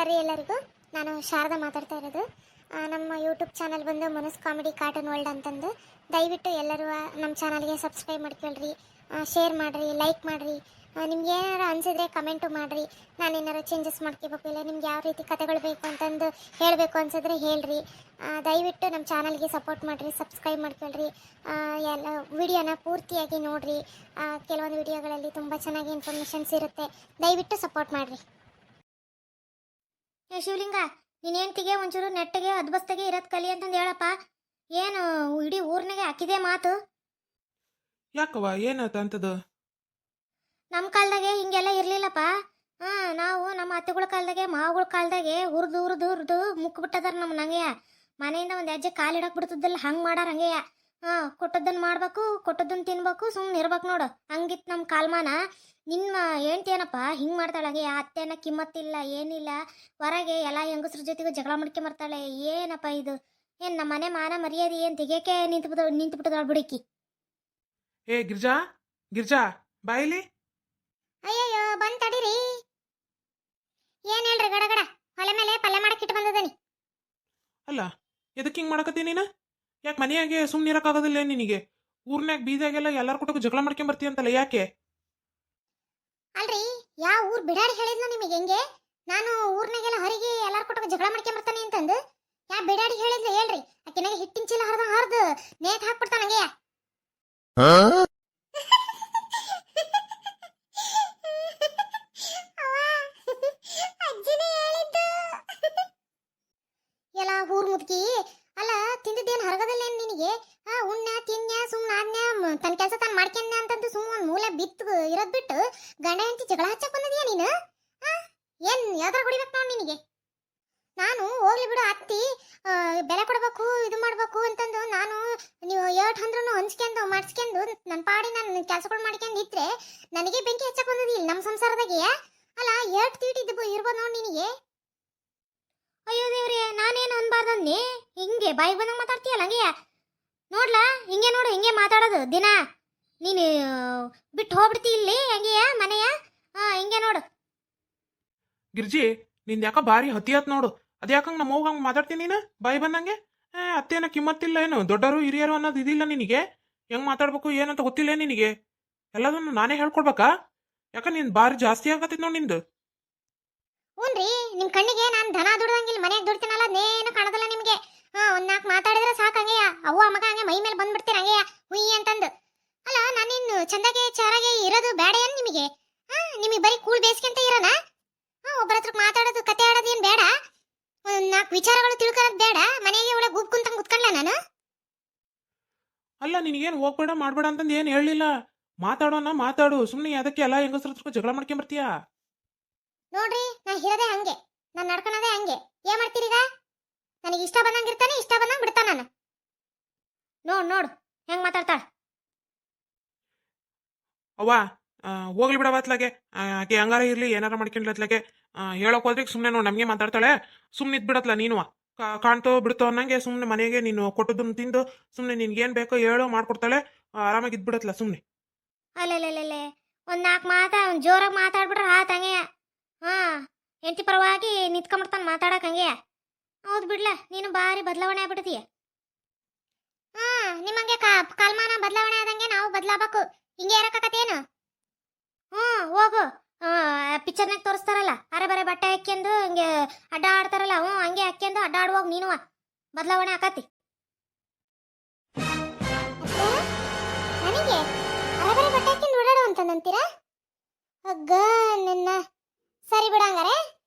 ನಮಸ್ಕಾರ ರೀ ಎಲ್ಲರಿಗೂ. ನಾನು ಶಾರದಾ ಮಾತಾಡ್ತಾ ಇರೋದು. ನಮ್ಮ ಯೂಟ್ಯೂಬ್ ಚಾನಲ್ ಬಂದು ಮನಸ್ ಕಾಮಿಡಿ ಕಾರ್ಟೂನ್ ವರ್ಲ್ಡ್ ಅಂತಂದು. ದಯವಿಟ್ಟು ಎಲ್ಲರೂ ನಮ್ಮ ಚಾನಲ್ಗೆ ಸಬ್ಸ್ಕ್ರೈಬ್ ಮಾಡ್ಕೊಳ್ರಿ, ಶೇರ್ ಮಾಡಿರಿ, ಲೈಕ್ ಮಾಡಿರಿ. ನಿಮ್ಗೆ ಏನಾರು ಅನಿಸಿದ್ರೆ ಕಮೆಂಟು ಮಾಡಿರಿ. ನಾನು ಏನಾರು ಚೇಂಜಸ್ ಮಾಡ್ಕೋಬೇಕು, ಇಲ್ಲ ನಿಮ್ಗೆ ಯಾವ ರೀತಿ ಕಥೆಗಳು ಬೇಕು ಅಂತಂದು ಹೇಳಬೇಕು ಅನ್ಸಿದ್ರೆ ಹೇಳ್ರಿ. ದಯವಿಟ್ಟು ನಮ್ಮ ಚಾನಲ್ಗೆ ಸಪೋರ್ಟ್ ಮಾಡಿರಿ, ಸಬ್ಸ್ಕ್ರೈಬ್ ಮಾಡ್ಕೊಳ್ರಿ. ಎಲ್ಲ ವಿಡಿಯೋನ ಪೂರ್ತಿಯಾಗಿ ನೋಡಿರಿ. ಕೆಲವೊಂದು ವಿಡಿಯೋಗಳಲ್ಲಿ ತುಂಬ ಚೆನ್ನಾಗಿ ಇನ್ಫಾರ್ಮೇಷನ್ಸ್ ಇರುತ್ತೆ. ದಯವಿಟ್ಟು ಸಪೋರ್ಟ್ ಮಾಡಿರಿ. ಶಿವಲಿಂಗ, ನೀನು ಹೆಂಡ್ತಿಗೆ ಒಂಚೂರು ನೆಟ್ಟಿಗೆ ಅದ್ಬಸ್ತಾಗೆ ಇರೋದು ಕಲಿ ಅಂತಂದು ಹೇಳಪ್ಪ. ಏನು ಇಡೀ ಊರ್ನಾಗೆ ಹಾಕಿದೆ ಮಾತು. ಯಾಕವ್ವ ಏನಾಯ್ತು ಅಂತದು? ನಮ್ಮ ಕಾಲದಾಗೆ ಹಿಂಗೆಲ್ಲ ಇರಲಿಲ್ಲಪ್ಪ. ನಾವು ನಮ್ಮ ಅತ್ತೆಗಳ ಕಾಲದಾಗೆ ಮಾವುಗಳ ಕಾಲದಾಗೆ ಹುರಿದು ಮುಕ್ಬಿಟ್ಟದಾರ ನಮ್ಮ ನಂಗೆಯ. ಮನೆಯಿಂದ ಒಂದು ಹೆಜ್ಜೆ ಕಾಲಿಡಕ್ಕೆ ಬಿಡ್ತದಲ್ಲ, ಹಂಗೆ ಮಾಡಾರ ಹಂಗೆಯ. ಕೊಟ್ಟದ್ದನ್ನು ಮಾಡ್ಬೇಕು, ಕೊಟ್ಟದ್ದನ್ನು ತಿನ್ಬೇಕು, ಸುಮ್ಮನೆ ಇರ್ಬೇಕು ನೋಡು. ಹಂಗಿತ್ತು ನಮ್ಮ ಕಾಲ್ಮಾನ. ನಿಮ್ಮ ಏನಪ್ಪ ಹಿಂಗೆ ಮಾಡ್ತಾಳೆ ಹಂಗೆ. ಅತ್ತೆನ ಕಿಮ್ಮತ್ತಿಲ್ಲ, ಏನಿಲ್ಲ. ಹೊರಗೆ ಎಲ್ಲ ಹೆಂಗಸ್ರ ಜೊತೆಗೂ ಜಗಳ ಮಾಡ್ಕೊಂಬರ್ತಾಳೆ. ಏನಪ್ಪ ಇದು? ಏನು ನಮ್ಮ ಮನೆ ಮಾನ ಮರ್ಯಾದೆ ಏನು ತೆಗಿಯೋಕೆ ನಿಂತುಬಿಟ್ಟದಾಳು ಬಿಡಿಕಿ. ಏ ಗಿರ್ಜಾ, ಗಿರ್ಜಾ ಬಾಯಿಲಿ. ಅಯ್ಯಯ್ಯೋ, ಬಂದ್ ತಡೀರಿ. ಏನ್ ಹೇಳ್ರಿ ಗಡಗಡ ಹೊಲೆ ಮೇಲೆ ಪಲ್ಯ ಮಾಡಕ್ಕೆ ಇಟ್ಟು ಬಂದದನಿ. ಅಲ್ಲ, ಎದಕ್ಕೆ ಹಿಂಗೆ ಮಾಡಕತ್ತಿ ನೀನು? ಯಾಕೆ ಮನೆಯಾಗೆ ಸುಮ್ಮನೆ ಇರೋಕ್ಕಾಗೋದಿಲ್ಲ ನಿನಗೆ? ಊರ್ನಾಗ ಬೀದಾಗೆಲ್ಲ ಎಲ್ಲಾರ ಕೊಟ್ಟಕ್ಕೆ ಜಗಳ ಮಾಡ್ಕೊಂಬರ್ತೀಯಂತಲ್ಲ, ಯಾಕೆ? ಅಲ್ರಿ, ಯಾವ ಊರ್ ಬಿಡಾಡಿ ಹೇಳಿದ್ಲು ನಿಮಗೆ? ಹೆಂಗೆ ನಾನು ಊರ್ನಾಗೆಲ್ಲ ಹೊರಗೆ ಎಲ್ಲಾರ ಕೊಟ್ಟಕ್ಕೆ ಜಗಳ ಮಾಡ್ಕೊಂಬರ್ತಾನೆ ಅಂತಂದು ಯಾ ಬಿಡಾಡಿ ಹೇಳಿದ್ಲು ಹೇಳ್ರಿ? ಆಕಿನಾಗ ಹಿಟ್ಟಿನ ಚೀಲ ಹರಿದು ನೇತ್ ಹಾಕ್ಬಿಡ್ತಾನ ಹಂಗೆ. ಎಲ್ಲ ಊರ್ ಮುದ್ಕಿ ಅಲ್ಲ, ತಿಂದಿದ್ದೇನು ಹರಗದಲ್ಲ ನಿನಗೆ? ಉಣ್ಣ ತಿನ್ಯ ಸುಮ್ಮನೆ ಆದ್ನ್ಯ ತನ್ನ ಕೆಲಸ ತಾನು ಮಾಡ್ಕೊಂಡ ಅಂತಂದು ಸುಮ್ಮನೆ ಒಂದು ಮೂಲೆ ಬಿತ್ತು ಇರೋದ್ ಬಿಟ್ಟು ಗಂಡ ಹೆಂಡತಿ ಜಗಳ ಹಚ್ಚಕ್ ಬಂದಿದ್ಯಾ ನೀನು? ಏನ್ ಯಾವ್ದಾರ ಹೊಡಿಬೇಕು ನೋಡಿ ನಿನಗೆ? ನಾನು ಹೋಗ್ಲಿ ಬಿಡು ಅತ್ತಿ, ಬೆಲೆ ಕೊಡ್ಬೇಕು, ಇದು ಮಾಡ್ಬೇಕು ಅಂತಂದು ನಾನು ನೀವು ಏಟಂದ್ರೂ ಹಂಚ್ಕೊಂಡು ಮಾಡಿಸ್ಕೊಂಡು ನನ್ನ ಪಾಡಿ ನಾನು ಕೆಲಸಗಳು ಮಾಡ್ಕೊಂಡು ಇದ್ರೆ ನನಗೆ ಬೆಂಕಿ ಹಚ್ಚಕ್ ಬಂದಿದ್ದಿಲ್ಲ ನಮ್ಮ ಸಂಸಾರದಾಗೆ. ಅಲ್ಲ, ಏಟ್ ತೀಟಿದ್ದು ಇರ್ಬೋದು ನೋಡಿ ನಿನಗೆ. ಅಯ್ಯೋ ದೇವ್ರೆ, ನಾನೇನು ಅನ್ಬಾರ್ದನ್ನಿ. ಹಿಂಗೆ ಬಾಯಿ ಬಂದಂಗೆ ಮಾತಾಡ್ತೀಯಲ್ಲ ಹಂಗೆ ನೋಡ್ಲಾ. ಹಿಂಗೆ ನೋಡು, ಹಿಂಗೆ ಮಾತಾಡೋದು ದಿನ. ನೀನು ಬಿಟ್ಟು ಹೋಗ್ಬಿಡ್ತಿ ಇಲ್ಲಿ ಹಂಗೆಯ ಮನೆಯ. ಹಿಂಗೆ ನೋಡು. ಗಿರ್ಜಿ, ನಿಂದ ಯಾಕ ಭಾರಿ ಹತ್ತಿಯತ್ ನೋಡು. ಅದ್ಯಾಕಂಗೆ ನಮ್ಮ ಅವ್ವ ಹಂಗೆ ಮಾತಾಡ್ತೀನಿ ನೀನು ಬಾಯಿ ಬಂದಂಗೆ? ಅತ್ತೇನ ಕಿಮ್ಮತ್ತಿಲ್ಲ ಏನು? ದೊಡ್ಡರು ಹಿರಿಯರು ಅನ್ನೋದು ಇದಿಲ್ಲ ನಿನಗೆ? ಹೆಂಗೆ ಮಾತಾಡ್ಬೇಕು ಏನಂತ ಗೊತ್ತಿಲ್ಲ ನಿನಗೆ? ಎಲ್ಲದನ್ನು ನಾನೇ ಹೇಳ್ಕೊಡ್ಬೇಕಾ? ಯಾಕ ನೀನು ಭಾರಿ ಜಾಸ್ತಿ ಆಗತ್ತಿದ್ ನೋಡಿ ನಿಂದು. ಹ್ಞೂನ್ರಿ, ನಿಮ್ಮ ಕಣ್ಣಿಗೆ ನಾನು ದನ ದುಡ್ದಂಗಿಲ್ಲ, ಮನೆಯಾಗ ದುಡ್ತೀನಲ್ಲ ಅದೇನು ಕಾಣೋದಿಲ್ಲ ನಿಮಗೆ. ಒಂದು ನಾಲ್ಕು ಮಾತಾಡಿದ್ರೆ ಸಾಕು ಹಂಗೆಯ. ಅವ್ವ ಮಗ ಹಂಗೆ ಮೈ ಮೇಲೆ ಬಂದ್ಬಿಡ್ತೀರ ಹಂಗೆಯ ಹುಯ್ಯಿ ಅಂತಂದು. ಅಲ್ಲ, ನಾನಿನ್ನು ಚಂದಾಗೆ ಚಾರಾಗೆ ಇರೋದು ಬೇಡ ಏನು ನಿಮಗೆ? ನಿಮಗೆ ಬರೀ ಕೂಳ್ ಬೇಸ್ಕೊಂತ ಇರೋಣ? ಒಬ್ಬರ ಹತ್ರ ಮಾತಾಡೋದು ಕತೆ ಆಡೋದು ಏನು ಬೇಡ? ಒಂದು ನಾಲ್ಕು ವಿಚಾರಗಳು ತಿಳ್ಕೊಳ್ಳೋದು ಬೇಡ? ಮನೆಗೆ ಒಳಗೆ ಗುಬ್ ಕುಂತಂಗೆ ಕುತ್ಕೊಳ್ಳ ನಾನು? ಅಲ್ಲ, ನಿನಗೇನು ಹೋಗ್ಬೇಡ ಮಾಡ್ಬೇಡ ಅಂತಂದು ಏನು ಹೇಳಲಿಲ್ಲ. ಮಾತಾಡೋಣ, ಮಾತಾಡು. ಸುಮ್ಮನೆ ಅದಕ್ಕೆ ಎಲ್ಲ ಹೆಂಗಸ್ರ ಹತ್ರ ಜಗಳ ಮಾಡ್ಕೊಂಬರ್ತೀಯಾ? ನೋಡ್ರಿ, ನಾ ಇರೋದೇ ಹಂಗೆ, ನಾನು ನಡ್ಕೊಳೋದೇ ಹಂಗೆ. ಏನ್ ಮಾಡ್ತೀರೀಗ? ನನಗೆ ಇಷ್ಟ ಬಂದಂಗಿರ್ತಾನೆ, ಇಷ್ಟ ಬಂದಂಗೆ ಬಿಡ್ತಾನ ನಾನು. ನೋಡು ಹೆಂಗ್ ಮಾತಾಡ್ತಾಳ. ಅವ್ವ, ಹೋಗ್ಲಿ ಬಿಡವತ್ಲಾಗೆ. ಆಕೆ ಹಂಗಾರ ಇರ್ಲಿ, ಏನಾರ ಮಾಡ್ಕೊಂಡ್ಲತ್ಲಾಗೆ. ಹೇಳೋಕೆ ಹೋದ್ರೆ ಸುಮ್ಮನೆ ನೋಡಿ ನಮಗೆ ಮಾತಾಡ್ತಾಳೆ. ಸುಮ್ಮನೆ ಇದ್ಬಿಡತ್ಲ ನೀನು. ಕಾಣ್ತೋ ಬಿಡ್ತೋ ಅನ್ನಂಗೆ ಸುಮ್ಮನೆ ಮನೆಗೆ ನೀನು ಕೊಟ್ಟದನ್ನು ತಿಂದು ಸುಮ್ಮನೆ ನಿನ್ಗೇನು ಬೇಕೋ ಹೇಳೋ ಮಾಡ್ಕೊಡ್ತಾಳೆ. ಆರಾಮಾಗಿ ಇದ್ಬಿಡತ್ಲ ಸುಮ್ಮನೆ. ಅಲ್ಲೇ ಒಂದು ನಾಲ್ಕು ಜೋರಾಗಿ ಮಾತಾಡ್ಬಿಟ್ರೆ ತಂಗೆಯ. ಹೆಂಡತಿ ಪರವಾಗಿ ನಿಂತ್ಕೊಂಡ್ಬಿಡ್ತಾನೆ ಮಾತಾಡಕ್ ಹಂಗೆಯ. ಹೌದು ಬಿಡ್ಲ, ನೀನು ಭಾರಿ ಬದಲಾವಣೆ ಆಗ್ಬಿಡ್ತೀಯ. ನಿಮ್ಮಂಗೆ ಕಾಲ್ಮಾನ ಬದಲಾವಣೆ ಆದಂಗೆ ನಾವು ಬದಲಾಗಬೇಕು. ಹಿಂಗೆ ಇರಕತ್ತೇನು? ಹೋಗು. ಪಿಕ್ಚರ್ನಾಗ ತೋರಿಸ್ತಾರಲ್ಲ, ಅರೆ ಬರೆ ಬಟ್ಟೆ ಹಾಕ್ಯಂದು ಹಿಂಗೆ ಅಡ್ಡ ಆಡ್ತಾರಲ್ಲ, ಹಂಗೆ ಹಾಕ್ಯಂದು ಅಡ್ಡ ಆಡುವಾಗ ನೀನು ಬದಲಾವಣೆ ಆಕತಿ. ನನಗೆ ಅರೆ ಬರೆ ಬಟ್ಟೆ ಹಾಕ್ಯಂದು ಓಡಾಡು ಅಂತಂದಂತೀರಾ? ಅಗ್ಗ ನನ್ನ. ಸರಿ ಬಿಡಂಗಾರೆ,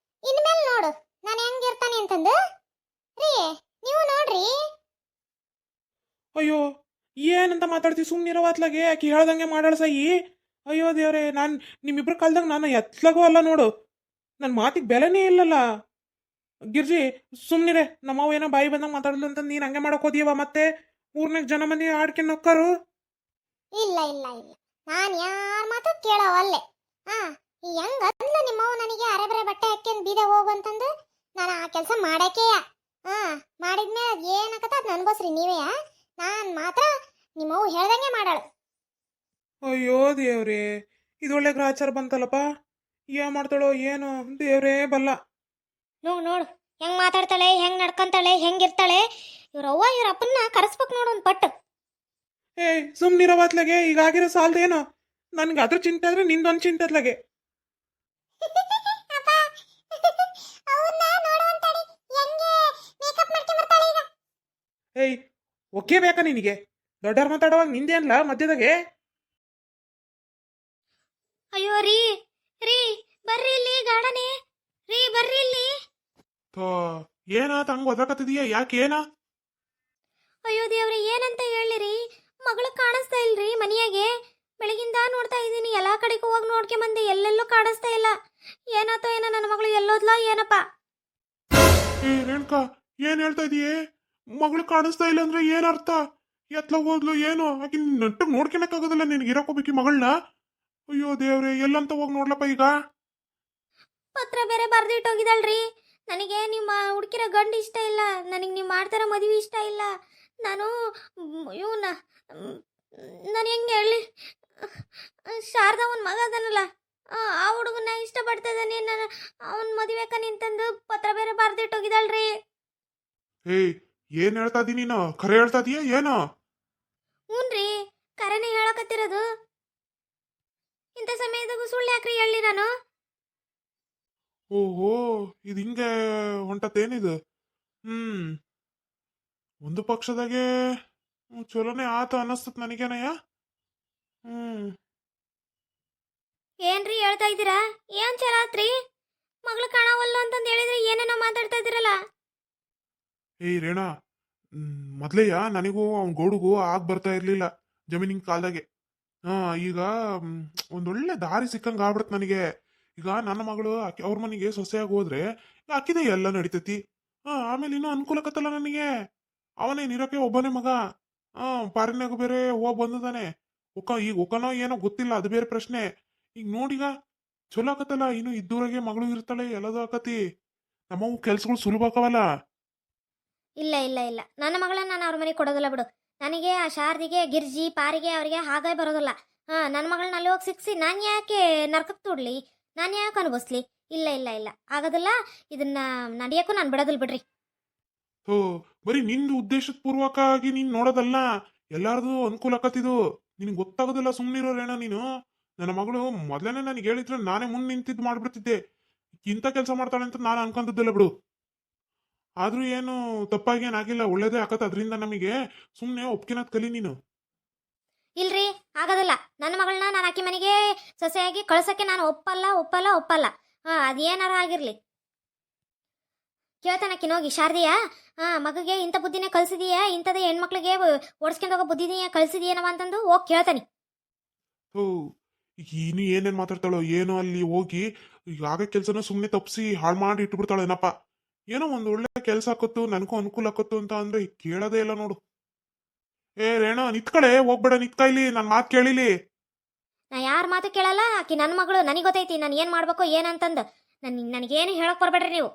ಇನ್ಮೇಲೆ ನೋಡು ನಾನು ಹೆಂಗಿರ್ತಾನೆ ಅಂತಂದು. ರೀ, ನೀವು ನೋಡ್ರಿ. ಅಯ್ಯೋ, ಏನಂತ ಮಾತಾಡ್ತೀವಿ? ಸುಮ್ಮನೆ ಇರೋವತ್ಲಾಗೆ ಆಕೆ ಹೇಳ್ದಂಗೆ ಮಾಡಾಳ ಸಾಯಿ. ಅಯ್ಯೋ ದೇವ್ರೆ, ನಾನು ನಿಮ್ಮಿಬ್ರ ಕಾಲ್ದಾಗ ನಾನು ಎತ್ಲಾಗೂ ಅಲ್ಲ ನೋಡು. ನನ್ನ ಮಾತಿಗೆ ಬೆಲೆನೇ ಇಲ್ಲಲ್ಲ. ಗಿರ್ಜಿ, ಸುಮ್ಮನಿರೆ. ನಮ್ಮವ್ವ ಏನೋ ಬಾಯಿ ಬಂದಂಗೆ ಮಾತಾಡಲು ಅಂತ ನೀನು ಹಂಗೆ ಮಾಡಕ್ ಹೋದಿಯವ? ಮತ್ತೆ ಊರ್ನಾಗ ಜನ ಮಂದಿ ಆಡ್ಕೊಂಡು ನಕ್ಕಾರು. ಇಲ್ಲ, ನಾನು ಯಾರ ಮಾತು ಕೇಳವಲ್ಲೆ. ಹೆಂಗ ಅಂದ್ಲ ನಿಮ್ಮವ್ವ ನನಗೆ ಅರೆ ಬರೆ ಬಟ್ಟೆ ಹಾಕ್ಯಂದು ಬೀದೆ ಹೋಗು ಅಂತಂದು? ನಾನು ಆ ಕೆಲಸ ಮಾಡಾಕೆಯ. ಮಾಡಿದ್ಮೇಲೆ ಅದು ಏನಕತ್ತ ಅದು ಅನ್ಬೋಸ್ರಿ ನೀವೇ. ನಾನು ಮಾತ್ರ ನಿಮ್ಮವ್ವ ಹೇಳ್ದಂಗೆ ಮಾಡಾಳು. ಅಯ್ಯೋ ದೇವ್ರೇ, ಇದೊಳ್ಳೆ ಗ್ರಾಚಾರ ಬಂತಲ್ಲಪ್ಪ. ಏನ್ ಮಾಡ್ತಾಳೋ ಏನೋ ದೇವ್ರೇ ಬಲ್ಲ. ನೋಡು ಹೆಂಗ್ ಮಾತಾಡ್ತಾಳೆ, ಹೆಂಗ್ ನಡ್ಕೊಂತಾಳೆ, ಹೆಂಗಿರ್ತಾಳೆ. ಇವ್ರವ್ವ ಇವ್ರ ಅಪ್ಪನ್ನ ಕರೆಸ್ಬೇಕು ನೋಡು ಒಂದು ಪಟ್ಟು. ಏಯ್ ಸುಮ್ನಿರವಾತ್ಲಾಗೆ ಈಗಾಗಿರೋ ಸಾಲ್ದೇನೋ. ನನ್ಗೆ ಅದ್ರ ಚಿಂತೆ ಆದ್ರೆ ನಿಂದೊಂದು ಚಿಂತೆ ಅತ್ಲಾಗೆ. ಏಯ್ ಒಕ್ಕೆ ಬೇಕಾ ನಿನಗೆ? ದೊಡ್ಡವ್ರು ಮಾತಾಡುವಾಗ ನಿಂದೇನ್ಲ ಮಧ್ಯದಾಗೆ? ಅಯ್ಯೋ ರೀ ರೀ, ಬರ್ರಿ ಇಲ್ಲಿ ಗಾರ್ಡನೆ. ರೀ ಬರ್ರಿ ಇಲ್ಲಿ. ಥೋ, ಏನಾತ ಹಂಗ ಒದಕತ್ತಿದೀಯ? ಯಾಕೆ ಏನ? ಅಯ್ಯೋ ದೇವ್ರಿ, ಏನಂತ ಹೇಳಿರಿ, ಮಗಳು ಕಾಣಿಸ್ತಾ ಇಲ್ರಿ ಮನೆಯಾಗೆ. ಬೆಳಗಿಂದ ನೋಡ್ತಾ ಇದ್ದೀನಿ, ಎಲ್ಲಾ ಕಡೆಗೂ ಹೋಗಿ ನೋಡ್ಕೆ ಬಂದೆ, ಎಲ್ಲೆಲ್ಲೂ ಕಾಣಿಸ್ತಾ ಇಲ್ಲ. ಏನಾತೋ ಏನೋ, ನನ್ನ ಮಗಳು ಎಲ್ಲೋದ್ಲ ಏನಪ್ಪ? ಏ ರೇಣುಕಾ, ಏನ್ ಹೇಳ್ತಾ ಇದೀಯೇ? ಮಗಳು ಕಾಣಿಸ್ತಾ ಇಲ್ಲ ಅಂದ್ರೆ ಏನ್ ಅರ್ಥ? ಎತ್ಲ ಹೋದ್ಲು ಏನು? ಆಕಿ ನಟ್ಟಗ್ ನೋಡ್ಕೊಳಕ್ಕಾಗೋದಿಲ್ಲ ನಿನ್ಗೆ ಇರಕೋಬೇಕಿ ಮಗಳನ್ನ? ಅಯ್ಯೋ ದೇವ್ರೆ, ಎಲ್ಲಂತ ಹೋಗಿ ನೋಡ್ಲಪ್ಪ ಈಗ? ಪತ್ರ ಬೇರೆ ಬರ್ದಿಟ್ಟೋಗಿದಳ್ರಿ. ನನಗೆ ನಿಮ್ಮ ಹುಡುಕಿರೋ ಗಂಡು ಇಷ್ಟ ಇಲ್ಲ, ನನಗೆ ನೀವು ಮಾಡ್ತಾರೋ ಮದುವೆ ಇಷ್ಟ ಇಲ್ಲ. ನಾನು ಇವನ್ನ ನಾನು ಹೆಂಗೆ ಹೇಳಿ, ಶಾರದಾ ಅವನ ಮಗ ಅದನಲ್ಲ, ಆ ಹುಡುಗನ ಇಷ್ಟಪಡ್ತಾ ಇದ್ದಾನೆ. ನಾನು ಅವನ ಮದುವೆಕ ನಿಂತಂದು ಪತ್ರ ಬೇರೆ ಬರ್ದಿಟ್ಟೋಗಿದಳ್ರಿ. ಏಯ್, ಏನ್ ಹೇಳ್ತಾ ಇದೀನಿ ನೀನು? ಖರೆ ಹೇಳ್ತಾ ಇದೀಯ ಏನು? ಹ್ಞೂನ್ರಿ, ಕರೆನೇ ಹೇಳಕತ್ತಿರೋದು. ಇಂಥ ಸಮಯದಾಗೂ ಸುಳ್ಳು ಯಾಕ್ರಿ ಹೇಳಿ ನಾನು? ಓಹೋ, ಇದು ಹಿಂಗೆ ಹೊಂಟತ್ತೇನಿದು? ಒಂದು ಪಕ್ಷದಾಗೆ ಚಲೋನೆ ಆತ ಅನ್ನಿಸ್ತತ್ ನನಗೇನಯ್ಯ. ಏನ್ರಿ ಹೇಳ್ತಾ ಇದ್ದೀರಾ? ಏನ್ ಚಲಾತ್ರಿ? ಮಗಳು ಕಾಣವಲ್ಲ ಅಂತಂದು ಹೇಳಿದ್ರೆ ಏನೇನೋ ಮಾತಾಡ್ತಾ ಇದ್ದೀರಲ್ಲ. ಏಯ್ ರೇಣಾ, ಮೊದ್ಲೆಯ ನನಗೂ ಅವ್ನ ಗೌಡುಗೂ ಆಗ್ ಬರ್ತಾ ಇರ್ಲಿಲ್ಲ ಜಮೀನಿನ ಕಾಲ್ದಾಗೆ. ಈಗ ಒಂದೊಳ್ಳೆ ದಾರಿ ಸಿಕ್ಕಂಗ ಆಗ್ಬಿಡತ್ ನನಗೆ. ಈಗ ನನ್ನ ಮಗಳು ಅವ್ರ ಮನೆಗೆ ಸೊಸೆಯಾಗಿ ಹೋದ್ರೆ ಅಕ್ಕಿದೆ ಎಲ್ಲ ನಡಿತೈತಿ. ಆಮೇಲೆ ಇನ್ನೂ ಅನುಕೂಲಕತ್ತಲ್ಲ ನನಗೆ. ಅವನೇನ್ ಇರಕ್ಕೆ ಒಬ್ಬನೇ ಮಗ. ಪಾರಿನಾಗ ಬೇರೆ ಹೋಗ್ ಬಂದದಾನೆ. ಈಗ ಒಕ್ಕನೋ ಏನೋ ಗೊತ್ತಿಲ್ಲ, ಅದು ಬೇರೆ ಪ್ರಶ್ನೆ. ಈಗ ನೋಡೀಗ ಚಲೋ ಆಕತ್ತಲ್ಲ, ಇನ್ನು ಇದ್ದೂರಾಗೆ ಮಗಳು ಇರ್ತಾಳೆ, ಎಲ್ಲದೂ ಆಕತಿ. ನಮ್ಮವು ಕೆಲ್ಸಗಳು ಸುಲಭ ಆಕವಲ್ಲ. ಇಲ್ಲ ಇಲ್ಲ ಇಲ್ಲ, ನನ್ನ ಮಗಳನ್ನ ನಾನು ಅವ್ರ ಮನೆಗೆ ಕೊಡೋದಿಲ್ಲ ಬಿಡು. ನನಗೆ ಆ ಶಾರದಿಗೆ, ಗಿರ್ಜಿ, ಪಾರಿಗೆ ಅವರಿಗೆ ಹಾಗೆ ಬರೋದಿಲ್ಲ. ನನ್ನ ಮಗಳನ್ನ ಅಲ್ಲಿ ಹೋಗಿ ಸಿಕ್ಸಿ ನಾನು ಯಾಕೆ ನರ್ಕಕ್ಕೆ ತುಡ್ಲಿ, ನಾನು ಯಾಕೆ ಅನುಭವಿಸ್ಲಿ? ಇಲ್ಲ ಇಲ್ಲ ಇಲ್ಲ, ಆಗೋದಿಲ್ಲ. ಇದನ್ನ ನಡೆಯೋಕ್ಕೂ ನಾನು ಬಿಡೋದಿಲ್ಲ ಬಿಡ್ರಿ. ಹೋ, ಬರೀ ನಿಂದು ಉದ್ದೇಶದ ಪೂರ್ವಕ ಆಗಿ ನೀನ್ ನೋಡೋದಲ್ಲ, ಎಲ್ಲಾರ್ದು ಅನುಕೂಲ ಆಕತ್ತಿದು. ನಿನ್ಗೆ ಗೊತ್ತಾಗೋದಿಲ್ಲ, ಸುಮ್ಮನಿರೋರೇಣ ನೀನು. ನನ್ನ ಮಗಳು ಮೊದ್ಲೇನೆ ನನಗೆ ಹೇಳಿದ್ರೆ ನಾನೇ ಮುಂದೆ ನಿಂತಿದ್ದು ಮಾಡ್ಬಿಡ್ತಿದ್ದೆ. ಇಂಥ ಕೆಲಸ ಮಾಡ್ತಾಳೆ ಅಂತ ನಾನು ಅನ್ಕೊಂತಿದ್ದಿಲ್ಲ ಬಿಡು. ಆದ್ರೂ ಏನು ತಪ್ಪಾಗಿ ಏನಾಗಿಲ್ಲ, ಒಳ್ಳೇದೇ ಆಕತ್ತ ಅದರಿಂದ ನಮಗೆ. ಸುಮ್ಮನೆ ಒಪ್ಕಿನದ್ ಕಲಿ ನೀನು. ಇಲ್ರಿ, ಆಗೋದಿಲ್ಲ. ನನ್ನ ಮಗಳನ್ನ ನಾನು ಆಕಿ ಮನೆಗೆ ಸೊಸೆಯಾಗಿ ಕಳ್ಸಕ್ಕೆ ನಾನು ಒಪ್ಪಲ್ಲ ಒಪ್ಪಲ್ಲ ಒಪ್ಪಲ್ಲ. ಅದೇನಾರ ಆಗಿರ್ಲಿ. ಕೇಳ್ತಾನಕ್ಕಿನ ಹೋಗಿ, ಶಾರದಿಯಾ, ಮಗಗೆ ಇಂಥ ಬುದ್ಧಿನೇ ಕಳ್ಸಿದೀಯಾ, ಇಂಥದೇ ಹೆಣ್ಮಕ್ಳಿಗೆ ಓಡಿಸ್ಕೊಂಡು ಹೋಗೋ ಬುದ್ಧಿನೇ ಕಳ್ಸಿದೀಯನವ ಅಂತಂದು ಹೋಗಿ ಕೇಳ್ತಾನೆ. ಹೋ, ಈಗ ಇನ್ನು ಏನೇನ್ ಮಾತಾಡ್ತಾಳೋ ಏನೋ, ಅಲ್ಲಿ ಹೋಗಿ ಈಗ ಆಗ ಕೆಲ್ಸನ ಸುಮ್ಮನೆ ತಪ್ಪಿಸಿ ಹಾಳು ಮಾಡಿ ಇಟ್ಬಿಡ್ತಾಳೇನಪ್ಪ. ಏನೋ ಒಂದು ಒಳ್ಳೆ ಕೆಲಸ ಆಕತ್ತು, ನನಗೂ ಅನುಕೂಲ ಆಕತ್ತು ಅಂತ ಅಂದ್ರೆ ಕೇಳೋದೇ ಇಲ್ಲ ನೋಡು. ಏ ರೇಣು, ನಿತ್ಕಳೆ, ಹೋಗ್ಬೇಡ, ನಿತ್ಕ ಇಲ್ಲಿ, ನನ್ನ ಮಾತು ಕೇಳಿಲಿ. ನಾ ಯಾರ ಮಾತು ಕೇಳಲ್ಲ. ಆಕಿ ನನ್ನ ಮಗಳು, ನನಗೆ ಗೊತ್ತೈತಿ ನಾನು ಏನು ಮಾಡ್ಬೇಕು ಏನಂತಂದು. ನನಗೇನು ಹೇಳಕ್ ಬರ್ಬೇಡ್ರಿ ನೀವು.